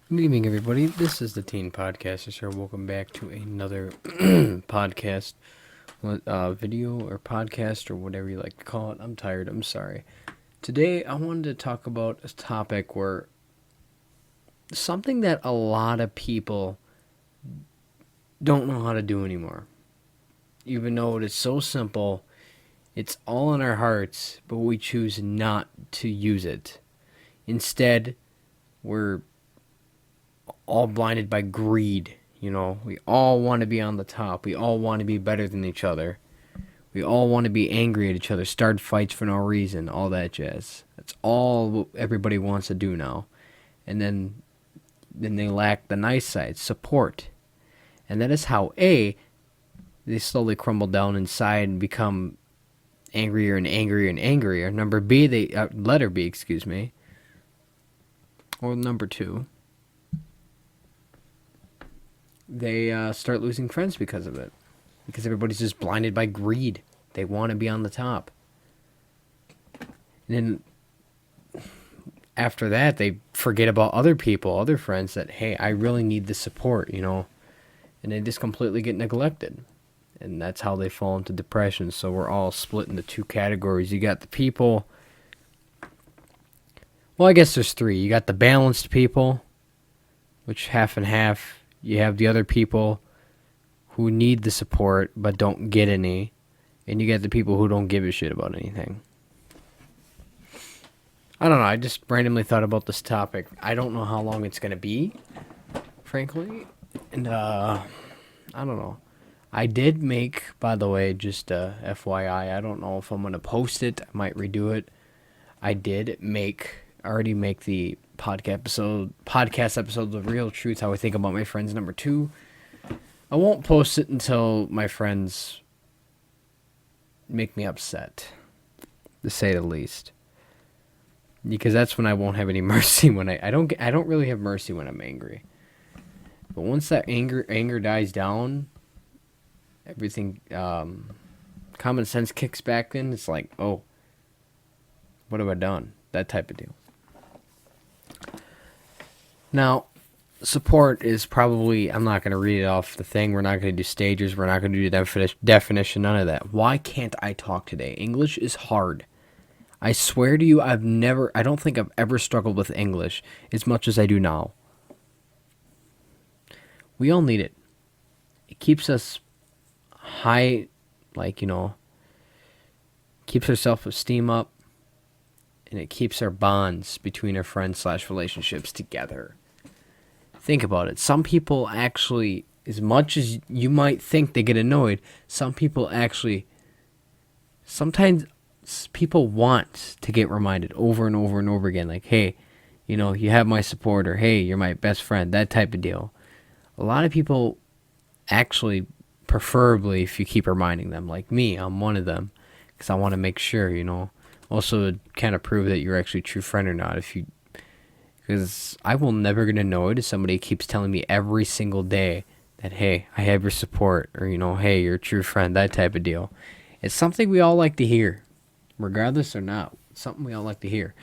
Good evening, everybody. This is the Teen Podcast. Sir, welcome back to another podcast, video or podcast or whatever you like to call it. I'm tired. I'm sorry. Today, I wanted to talk about a topic where something that a lot of people don't know how to do anymore. Even though it is so simple, it's all in our hearts, but we choose not to use it. Instead, we're all blinded by greed. We all want to be on the top. We all want to be better than each other. We all want to be angry at each other, start fights for no reason, all that jazz. That's all what everybody wants to do now. And then they lack the nice side, support. And that is how they slowly crumble down inside and become angrier and angrier and angrier. Letter B, excuse me. Or number 2. They start losing friends because of it. Because everybody's just blinded by greed. They want to be on the top. And then after that, they forget about other people, other friends that, hey, I really need the support, And they just completely get neglected. And that's how they fall into depression. So we're all split into 2 categories. You got the people. Well, I guess there's 3. You got the balanced people, which half and half. You have the other people who need the support but don't get any. And you get the people who don't give a shit about anything. I don't know. I just randomly thought about this topic. I don't know how long it's going to be, frankly. And, I don't know. I did make, by the way, just FYI, I don't know if I'm going to post it. I might redo it. I did already make the podcast episode, The Real Truth, How I Think About My Friends, number 2. I won't post it until my friends make me upset, to say the least. Because that's when I won't have any mercy when I don't really have mercy when I'm angry. But once that anger dies down, everything common sense kicks back in. It's like, oh, what have I done? That type of deal. Now, support is probably, I'm not going to read it off the thing. We're not going to do stages. We're not going to do the definition, none of that. Why can't I talk today? English is hard. I swear to you, I don't think I've ever struggled with English as much as I do now. We all need it. It keeps us high, keeps our self-esteem up, and it keeps our bonds between our friends/relationships together. Think about it. Some people actually, as much as you might think they get annoyed, sometimes people want to get reminded over and over and over again, like, hey, you have my support, or hey, you're my best friend, that type of deal. A lot of people actually, preferably if you keep reminding them, like me, I'm one of them, because I want to make sure, also to kind of prove that you're actually a true friend or not. Because I will never get annoyed if somebody keeps telling me every single day that, hey, I have your support, or, hey, you're a true friend, that type of deal. It's something we all like to hear, regardless or not. It's something we all like to hear.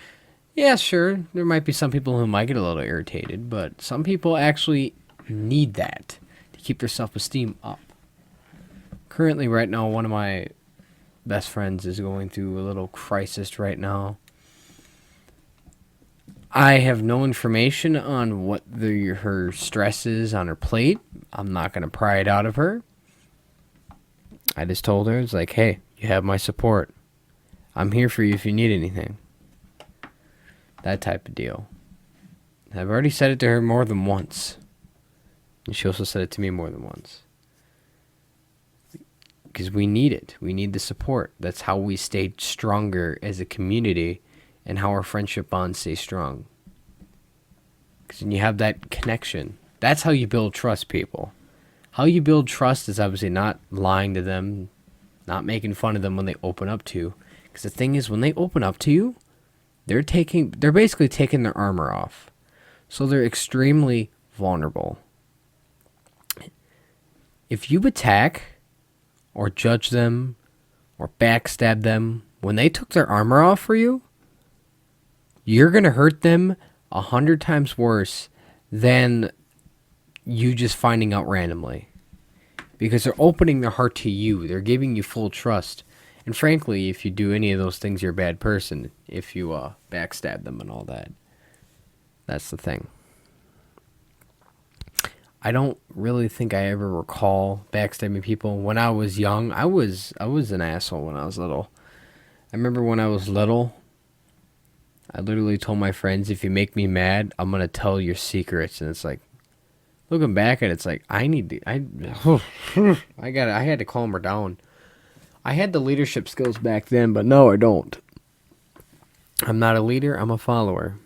Yeah, sure, there might be some people who might get a little irritated, but some people actually need that to keep their self-esteem up. Currently, right now, one of my best friends is going through a little crisis right now. I have no information on what her stress is on her plate. I'm not going to pry it out of her. I just told her, it's like, hey, you have my support. I'm here for you if you need anything. That type of deal. I've already said it to her more than once. And she also said it to me more than once. Because we need it. We need the support. That's how we stay stronger as a community, and how our friendship bonds stay strong. Because when you have that connection, that's how you build trust, people. How you build trust is obviously not lying to them, not making fun of them when they open up to you. Because the thing is, when they open up to you, they're basically taking their armor off. So they're extremely vulnerable. If you attack or judge them or backstab them when they took their armor off for you, you're going to hurt them 100 times worse than you just finding out randomly. Because they're opening their heart to you. They're giving you full trust. And frankly, if you do any of those things, you're a bad person. If you backstab them and all that. That's the thing. I don't really think I ever recall backstabbing people. When I was young, I was an asshole when I was little. I remember when I was little, I literally told my friends, if you make me mad, I'm going to tell your secrets. And it's like, looking back at it, it's like, I had to calm her down. I had the leadership skills back then, but no, I don't. I'm not a leader, I'm a follower.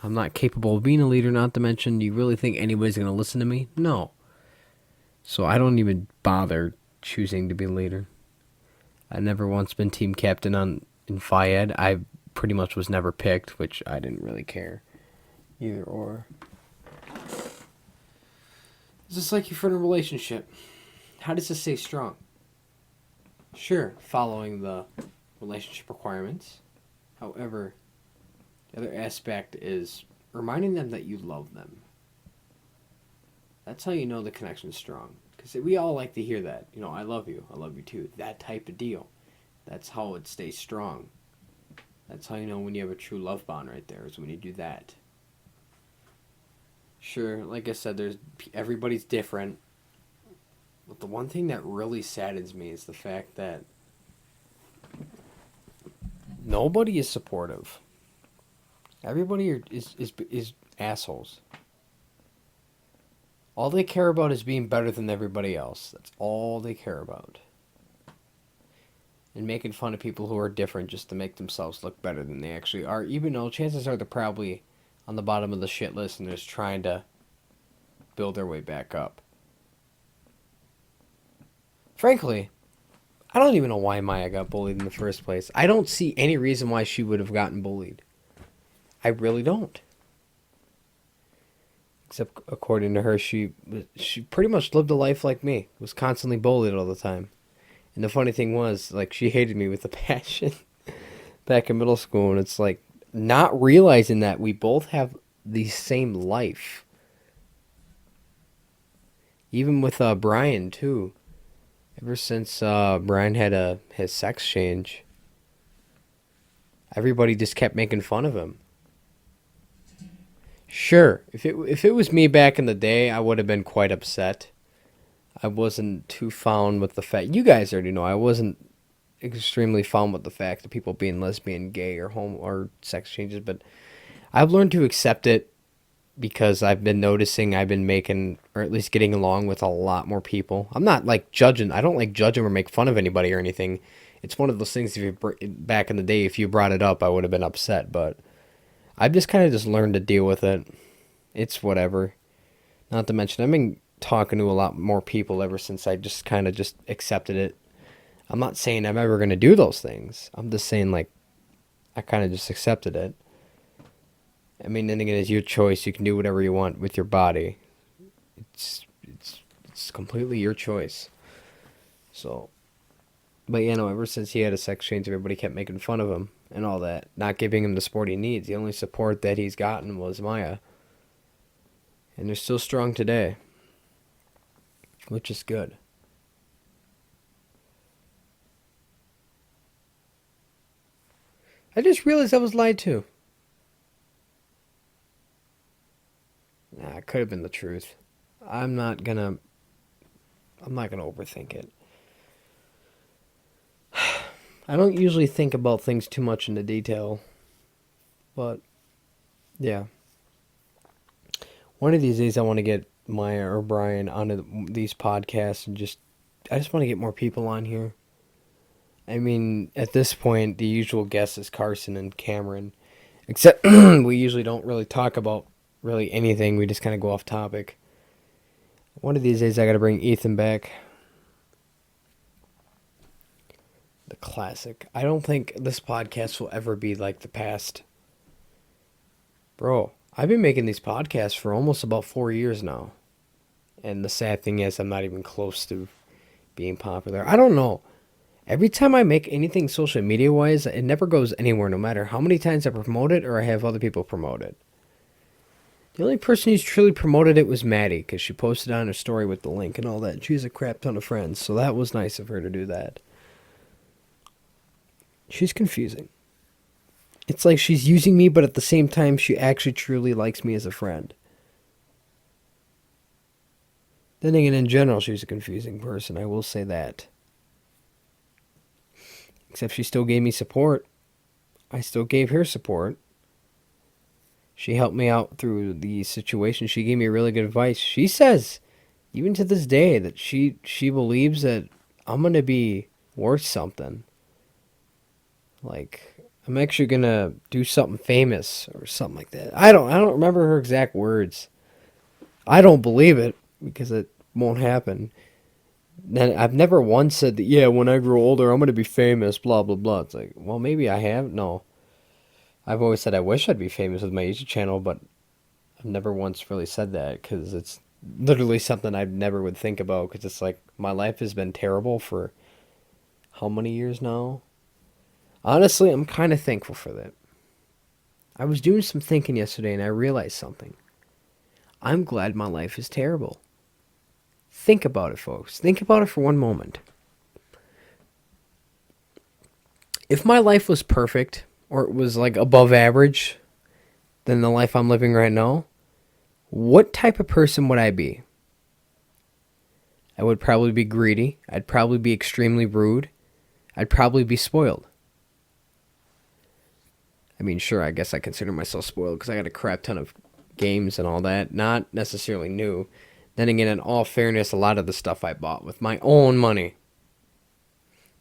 I'm not capable of being a leader, not to mention, do you really think anybody's going to listen to me? No. So I don't even bother choosing to be a leader. I've never once been team captain in Phi-Ed. I pretty much was never picked, which I didn't really care. Either or. It's just like you're in a relationship. How does this stay strong? Sure, following the relationship requirements. However, the other aspect is reminding them that you love them. That's how you know the connection's strong. Because we all like to hear that. You know, I love you too. That type of deal. That's how it stays strong. That's how you know when you have a true love bond right there, is when you do that. Sure, like I said, everybody's different. But the one thing that really saddens me is the fact that nobody is supportive. Everybody is assholes. All they care about is being better than everybody else. That's all they care about. And making fun of people who are different just to make themselves look better than they actually are. Even though chances are they're probably on the bottom of the shit list and they're just trying to build their way back up. Frankly, I don't even know why Maya got bullied in the first place. I don't see any reason why she would have gotten bullied. I really don't. Except according to her, she pretty much lived a life like me. Was constantly bullied all the time. And the funny thing was, like, she hated me with a passion back in middle school. And it's like, not realizing that we both have the same life. Even with Brian, too. Ever since Brian had his sex change, everybody just kept making fun of him. Sure, if it was me back in the day, I would have been quite upset. I wasn't too fond with the fact... You guys already know I wasn't extremely fond with the fact of people being lesbian, gay, or homo, or sex changes, but I've learned to accept it because I've been noticing I've been making, or at least getting along with a lot more people. I'm not, like, judging. I don't, like, judge or make fun of anybody or anything. It's one of those things, back in the day, if you brought it up, I would have been upset, but I've just kind of just learned to deal with it. It's whatever. Not to mention, I've been talking to a lot more people ever since I just kind of just accepted it. I'm not saying I'm ever going to do those things. I'm just saying, like, I kind of just accepted it. I mean, then again, it's your choice. You can do whatever you want with your body. It's completely your choice. So, but you know, ever since he had a sex change, everybody kept making fun of him and all that, not giving him the support he needs. The only support that he's gotten was Maya. And they're still strong today, which is good. I just realized I was lied to. Nah, it could have been the truth. I'm not gonna overthink it. I don't usually think about things too much into detail, but yeah. One of these days I want to get Maya or Brian onto these podcasts and I just want to get more people on here. I mean, at this point, the usual guest is Carson and Cameron. Except we usually don't really talk about really anything. We just kind of go off topic. One of these days I got to bring Ethan back. The classic. I don't think this podcast will ever be like the past. Bro, I've been making these podcasts for almost about 4 years now. And the sad thing is I'm not even close to being popular. I don't know. Every time I make anything social media wise, it never goes anywhere no matter how many times I promote it or I have other people promote it. The only person who's truly promoted it was Maddie, because she posted on her story with the link and all that. She has a crap ton of friends, so that was nice of her to do that. She's confusing. It's like she's using me, but at the same time, she actually truly likes me as a friend. Then again, in general, she's a confusing person, I will say that. Except she still gave me support. I still gave her support. She helped me out through the situation. She gave me really good advice. She says, even to this day, that she believes that I'm going to be worth something. Like, I'm actually going to do something famous or something like that. I don't remember her exact words. I don't believe it because it won't happen. And I've never once said that, yeah, when I grow older, I'm going to be famous, blah, blah, blah. It's like, well, maybe I have. No. I've always said I wish I'd be famous with my YouTube channel, but I've never once really said that because it's literally something I never would think about because it's like my life has been terrible for how many years now? Honestly, I'm kind of thankful for that. I was doing some thinking yesterday and I realized something. I'm glad my life is terrible. Think about it, folks. Think about it for one moment. If my life was perfect, or it was like above average than the life I'm living right now, what type of person would I be? I would probably be greedy. I'd probably be extremely rude. I'd probably be spoiled. I mean, sure, I guess I consider myself spoiled because I got a crap ton of games and all that. Not necessarily new. Then again, in all fairness, a lot of the stuff I bought with my own money.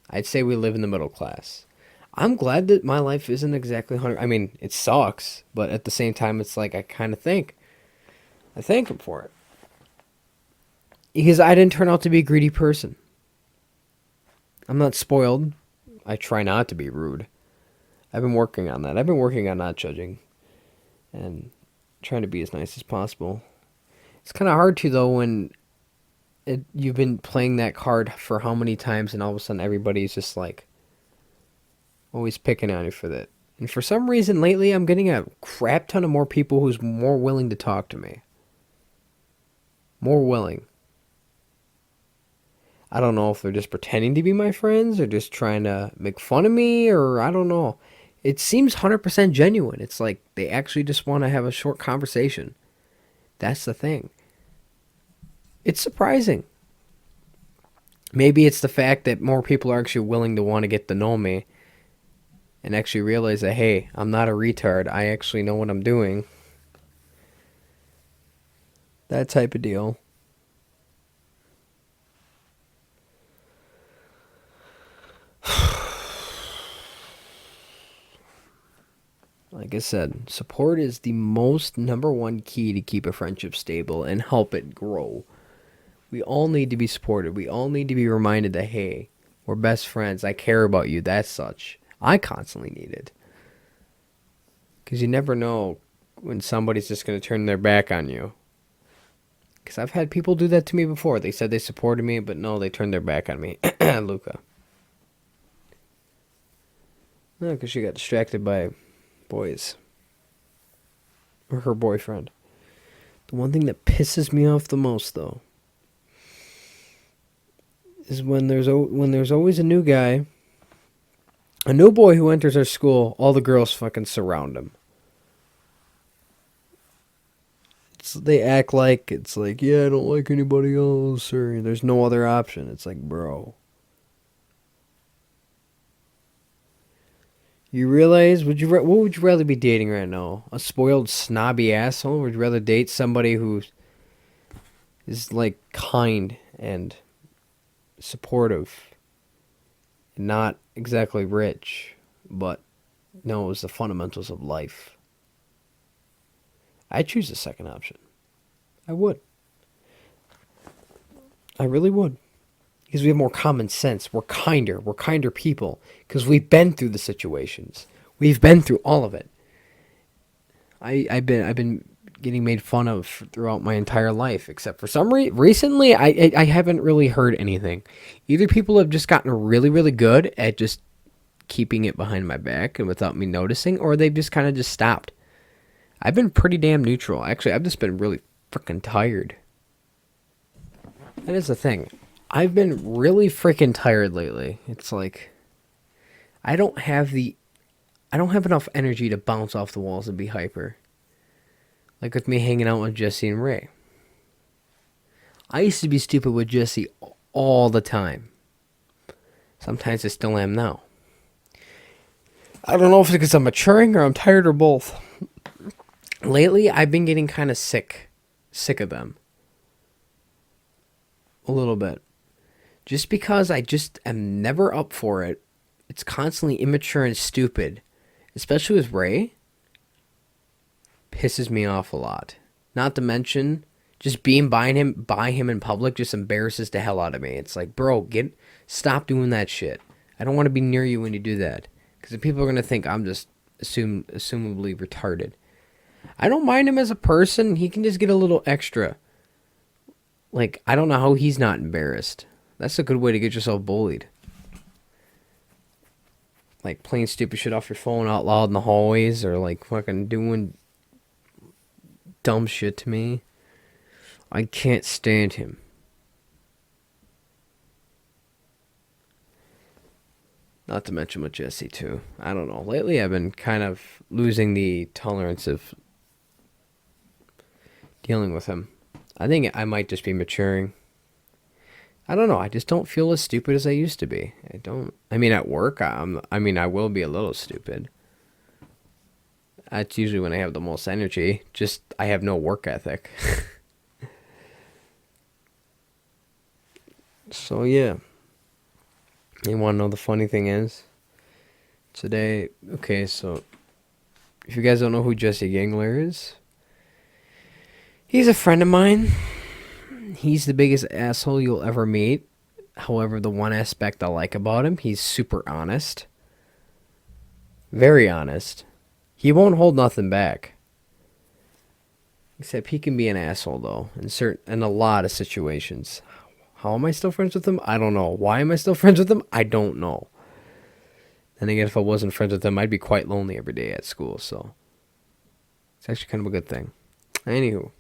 I'd say we live in the middle class. I'm glad that my life isn't exactly 100. I mean, it sucks, but at the same time, it's like I kind of thank him for it. Because I didn't turn out to be a greedy person. I'm not spoiled. I try not to be rude. I've been working on that. I've been working on not judging and trying to be as nice as possible. It's kind of hard to, though, when you've been playing that card for how many times and all of a sudden everybody's just like always picking on you for that. And for some reason lately I'm getting a crap ton of more people who's more willing to talk to me. More willing. I don't know if they're just pretending to be my friends or just trying to make fun of me or I don't know. It seems 100% genuine. It's like they actually just want to have a short conversation. That's the thing. It's surprising. Maybe it's the fact that more people are actually willing to want to get to know me and actually realize that, hey, I'm not a retard. I actually know what I'm doing. That type of deal. Like I said, support is the most number one key to keep a friendship stable and help it grow. We all need to be supported. We all need to be reminded that, hey, we're best friends. I care about you. That's such. I constantly need it. Because you never know when somebody's just going to turn their back on you. Because I've had people do that to me before. They said they supported me, but no, they turned their back on me. Luca. No, because she got distracted by boys. Or her boyfriend. The one thing that pisses me off the most, though, is when there's always a new guy, a new boy who enters our school, all the girls fucking surround him. They act like it's like, yeah, I don't like anybody else, or there's no other option. It's like, bro. You realize, what would you rather be dating right now? A spoiled, snobby asshole? Or would you rather date somebody who is, like, kind and supportive? And not exactly rich, but knows the fundamentals of life? I'd choose the second option. I would. I really would. Because we have more common sense. We're kinder. We're kinder people. Because we've been through the situations. We've been through all of it. I've been getting made fun of throughout my entire life. Except for some recently, I haven't really heard anything. Either people have just gotten really, really good at just keeping it behind my back and without me noticing. Or they've just kind of just stopped. I've been pretty damn neutral. Actually, I've just been really freaking tired. That is the thing. I've been really freaking tired lately. It's like I don't have the I don't have enough energy to bounce off the walls and be hyper. Like with me hanging out with Jesse and Ray. I used to be stupid with Jesse all the time. Sometimes I still am now. I don't know if it's because I'm maturing or I'm tired or both. Lately, I've been getting kind of sick of them. A little bit. Just because I just am never up for it. It's constantly immature and stupid. Especially with Ray. Pisses me off a lot. Not to mention, just being by him in public just embarrasses the hell out of me. It's like, bro, stop doing that shit. I don't want to be near you when you do that. Because people are going to think I'm just assumably retarded. I don't mind him as a person. He can just get a little extra. Like, I don't know how he's not embarrassed. That's a good way to get yourself bullied. Like, playing stupid shit off your phone out loud in the hallways, or like fucking doing dumb shit to me. I can't stand him. Not to mention with Jesse, too. I don't know. Lately, I've been kind of losing the tolerance of dealing with him. I think I might just be maturing. I don't know. I just don't feel as stupid as I used to be. I mean, at work, I will be a little stupid. That's usually when I have the most energy. Just, I have no work ethic. So, yeah. You want to know the funny thing is? Today, okay, so if you guys don't know who Jesse Gangler is, he's a friend of mine. He's the biggest asshole you'll ever meet. However, the one aspect I like about him, he's super honest. Very honest. He won't hold nothing back. Except he can be an asshole, though, in a lot of situations. How am I still friends with him? I don't know. Why am I still friends with him? I don't know. Then again, if I wasn't friends with him, I'd be quite lonely every day at school, so it's actually kind of a good thing. Anywho.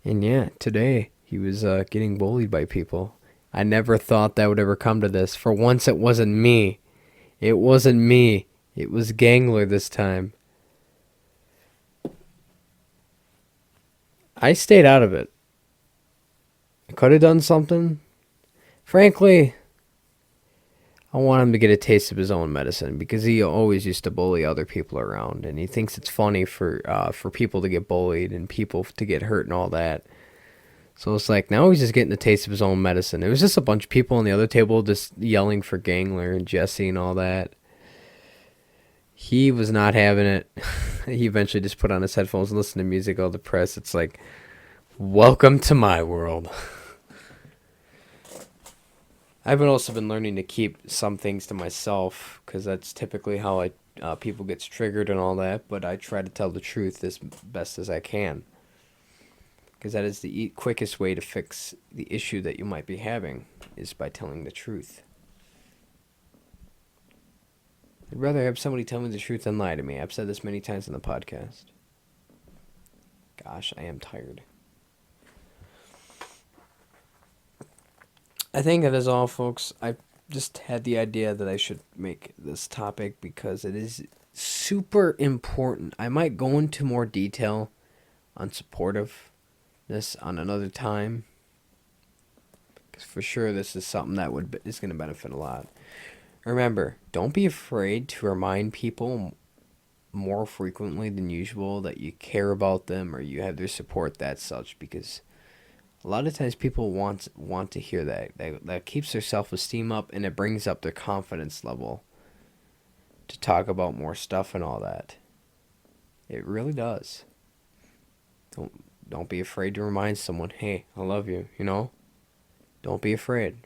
And yeah, today he was getting bullied by people. I never thought that would ever come to this. For once, it wasn't me. It wasn't me. It was Gangler this time. I stayed out of it. I could have done something. Frankly, I want him to get a taste of his own medicine because he always used to bully other people around, and he thinks it's funny for people to get bullied and people to get hurt and all that. So it's like now he's just getting a taste of his own medicine. It was just a bunch of people on the other table just yelling for Gangler and Jesse and all that. He was not having it. He eventually just put on his headphones and listened to music all depressed. It's like, welcome to my world. I've also been learning to keep some things to myself because that's typically how people gets triggered and all that. But I try to tell the truth as best as I can because that is the quickest way to fix the issue that you might be having is by telling the truth. I'd rather have somebody tell me the truth than lie to me. I've said this many times in the podcast. Gosh, I am tired. I think that is all, folks. I just had the idea that I should make this topic because it is super important. I might go into more detail on supportiveness on another time. Because for sure this is something that is going to benefit a lot. Remember, don't be afraid to remind people more frequently than usual that you care about them or you have their support, that such, because a lot of times people want to hear that. That keeps their self-esteem up and it brings up their confidence level to talk about more stuff and all that. It really does. Don't be afraid to remind someone, hey, I love you, you know? Don't be afraid.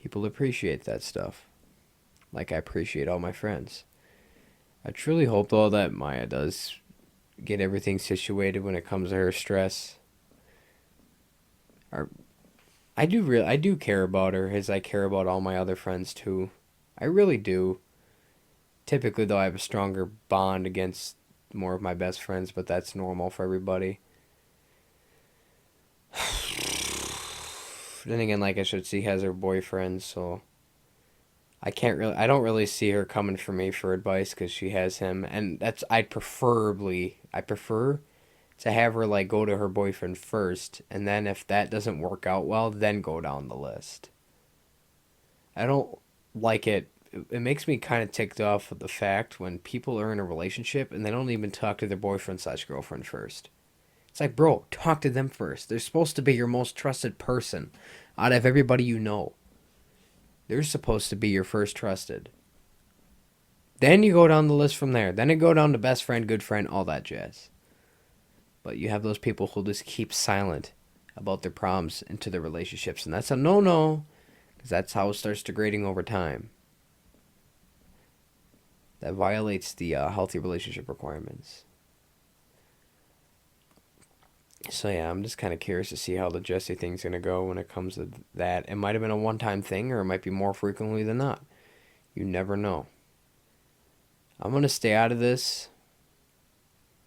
People appreciate that stuff. Like I appreciate all my friends. I truly hope, though, that Maya does get everything situated when it comes to her stress. I do care about her as I care about all my other friends, too. I really do. Typically, though, I have a stronger bond against more of my best friends, but that's normal for everybody. Then again, like I said, she has her boyfriend, so I don't really see her coming for me for advice because she has him, and I prefer to have her like go to her boyfriend first, and then if that doesn't work out well, then go down the list. I don't like it. It makes me kind of ticked off with the fact when people are in a relationship and they don't even talk to their boyfriend slash girlfriend first. It's like, bro, talk to them first. They're supposed to be your most trusted person out of everybody you know. They're supposed to be your first trusted. Then you go down the list from there. Then you go down to best friend, good friend, all that jazz. But you have those people who just keep silent about their problems into their relationships. And that's a no-no, because that's how it starts degrading over time. That violates the healthy relationship requirements. So yeah, I'm just kind of curious to see how the Jesse thing's gonna go when it comes to that. It might have been a one-time thing, or it might be more frequently than not. You never know. I'm gonna stay out of this.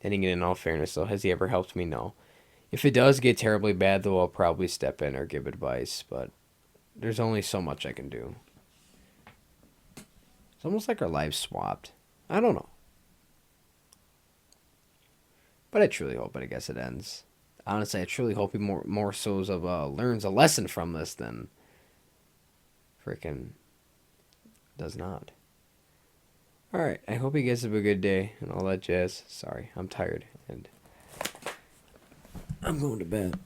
Then again, in all fairness, though, has he ever helped me? No. If it does get terribly bad, though, I'll probably step in or give advice. But there's only so much I can do. It's almost like our lives swapped. I don't know. But I truly hope, but I guess it ends. Honestly, I truly hope he more so learns a lesson from this than freaking does not. Alright, I hope you guys have a good day and all that jazz. Sorry, I'm tired and I'm going to bed.